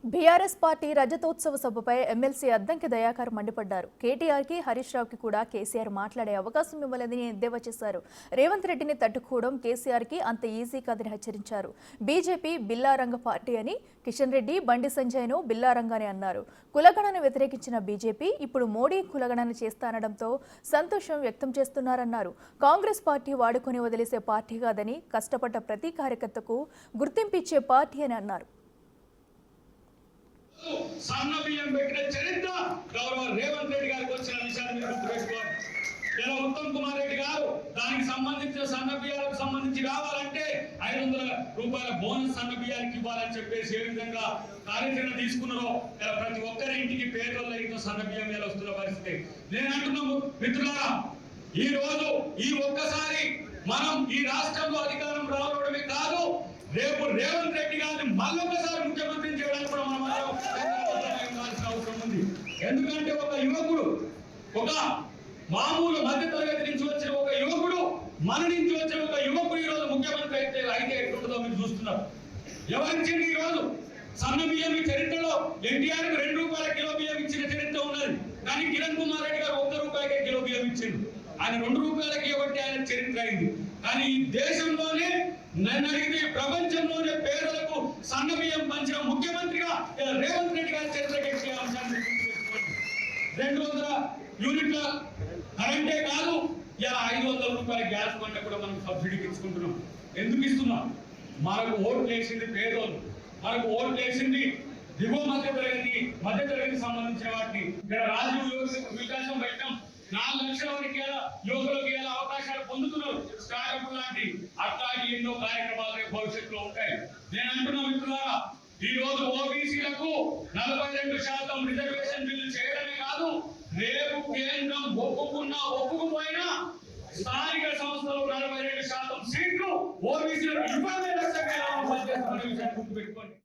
BRS party రజతోత్సవ సభపై MLC Addanki Dayakar మండిపడ్డారు. కేటీఆర్కి హరీష్ రావుకి కూడా కేసీఆర్ మాట్లాడే అవకాశం ఇవ్వలేదని ఎద్దేవా చేశారు. రేవంత్ రెడ్డిని తట్టుకోవడం కేసీఆర్కి అంత ఈజీ కాదని హెచ్చరించారు. బీజేపీ బిల్లారంగ పార్టీ అని కిషన్ రెడ్డి, బండి సంజయ్ను బిల్లారంగానే అన్నారు. కులగణను వ్యతిరేకించిన బీజేపీ ఇప్పుడు మోడీ కులగణన చేస్తానడంతో సంతోషం వ్యక్తం చేస్తున్నారన్నారు. కాంగ్రెస్ పార్టీ వాడుకొని వదిలేసే పార్టీ కాదని, కష్టపడ్డ ప్రతి కార్యకర్తకు గుర్తింపిచ్చే పార్టీ అని అన్నారు. సన్నబియ్యం పెట్టిన చరిత్ర గౌరవ రేవంత్ రెడ్డి గారికి వచ్చిన విషయాన్ని మీరు గుర్తుపెట్టుకోవాలి. ఇలా ఉత్తమ్ కుమార్ రెడ్డి గారు దానికి సంబంధించిన సన్నబియ్యాలకు సంబంధించి రావాలంటే 500 రూపాయల బోనస్ సన్నబియ్యానికి ఇవ్వాలని చెప్పేసి ఏ విధంగా కార్యాచరణ తీసుకున్నారో ఇలా ప్రతి ఒక్కరి ఇంటికి పేదోళ్ళ సన్నబియ్యం ఎలా వస్తున్న పరిస్థితి. నేను అంటున్నాము మిత్రులారా, ఈ రోజు ఈ ఒక్కసారి మనం ఈ రాష్ట్రంలో అధికారం రావడమే కాదు, రేపు రేవంత్ రెడ్డి గారిని మళ్ళొకసారి ముఖ్యమంత్రి చేయడానికి కూడా మనం అవసరం ఉంది. ఎందుకంటే ఒక యువకుడు, ఒక మామూలు మధ్య తరగతి నుంచి వచ్చిన ఒక యువకుడు, మన నుంచి వచ్చిన ఒక యువకుడు ఈ రోజు ముఖ్యమంత్రి అయితే ఎట్లుంటుందో మీరు చూస్తున్నారు. ఎవరిచ్చింది ఈ రోజు సన్న బియ్యం చరిత్రలో ఎన్టీఆర్ 2 రూపాయల కిలో బియ్యం ఇచ్చిన చరిత్ర ఉన్నది. కానీ కిరణ్ కుమార్ రెడ్డి గారు 1 రూపాయకే కిలో బియ్యం ఇచ్చిండు. ఆయన 2 రూపాయలకి ఇవ్వబట్టి ఆయన చరిత్ర అయింది. కానీ ఈ దేశంలోనే నన్ను అడిగితే ప్రపంచంలోనే పేదలకు సన్న బియ్యం పంచిన ముఖ్యమంత్రిగా రేవంత్ రెడ్డి గారి చరిత్రకెక్కే అంశాన్ని 200 యూనిట్ల కరెంటే కాదు, ఇలా 500 రూపాయల గ్యాస్ పంట కూడా మనం సబ్సిడీకి ఇచ్చుకుంటున్నాం. ఎందుకు ఇస్తున్నాం? మనకు ఓట్లు వేసింది పేదోళ్ళు, మనకు ఓట్లు వేసింది దిగువ మధ్య తరగతి సంబంధించిన వాటిని. ఇక్కడ రాజీవ్ వికాసం పెట్టాం, 4 లక్షల వరకు యువకులకు అవకాశాలు పొందుతున్నారు. స్టార్టప్ లాంటి అట్లాంటి ఎన్నో కార్యక్రమాలు భవిష్యత్తులో ఉంటాయి. నేను అంటున్నా మిత్రులారా, ఈ రోజు ఓబీసీలకు 42% రిజర్వేషన్ బిల్లు చేయడమే కాదు, రేపు కేంద్రం ఒప్పుకుపోయినా స్థానిక సంస్థలు 42% సీట్లు ఓబీసీలకు ఇవ్వాలనే లక్ష్యంగా గుర్తుపెట్టుకోండి.